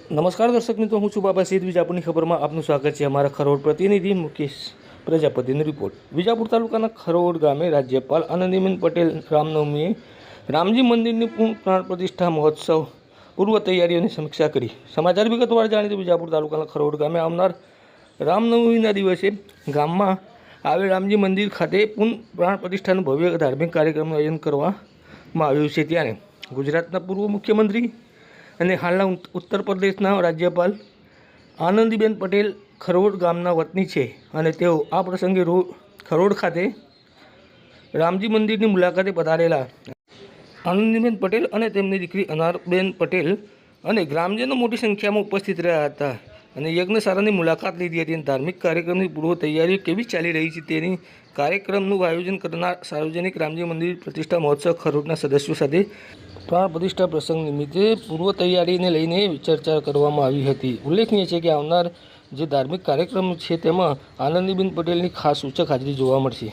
નમસ્કાર દર્શક મિત્રો, હું છું બાબા સૈદ. વિજાપુરની ખબરમાં આપનું સ્વાગત છે. અમારા ખરોડ પ્રતિનિધિ મુકેશ પ્રજાપતિનો રિપોર્ટ. વિજાપુર તાલુકાના ખરોડ ગામે રાજ્યપાલ આનંદીબેન પટેલ રામનવમીએ રામજી મંદિરની પ્રાણ પ્રતિષ્ઠા મહોત્સવ પૂર્વ તૈયારીઓની સમીક્ષા કરી. સમાચાર વિગતવાર જાણીએ તો વિજાપુર તાલુકાના ખરોડ ગામે આવનાર રામનવમીના દિવસે ગામમાં આવેલ રામજી મંદિર ખાતે પ્રાણ પ્રતિષ્ઠાનું ભવ્ય ધાર્મિક કાર્યક્રમનું આયોજન કરવામાં આવ્યું છે. ત્યારે ગુજરાતના પૂર્વ મુખ્યમંત્રી અને હાલના ઉત્તર પ્રદેશના રાજ્યપાલ આનંદીબેન પટેલ ખરોડ ગામના વતની છે અને તેઓ આ પ્રસંગે ખરોડ ખાતે રામજી મંદિરની મુલાકાતે પધારેલા આનંદીબેન પટેલ અને તેમની દીકરી અનારબેન પટેલ અને ગ્રામજનો મોટી સંખ્યામાં ઉપસ્થિત રહ્યા હતા અને યજ્ઞશાળાની મુલાકાત લીધી હતી. ધાર્મિક કાર્યક્રમની પૂર્વ તૈયારીઓ કેવી ચાલી રહી છે તેની કાર્યક્રમનું આયોજન કરનાર સાર્વજનિક રામજી મંદિર પ્રતિષ્ઠા મહોત્સવ ખરોડના સદસ્યો સાથે પ્રાણ પ્રતિષ્ઠા પ્રસંગ નિમિત્તે પૂર્વ તૈયારીને લઈને ચર્ચા કરવામાં આવી હતી. ઉલ્લેખનીય છે કે આવનાર જે ધાર્મિક કાર્યક્રમ છે તેમાં આનંદીબેન પટેલની ખાસ સૂચક હાજરી જોવા મળશે.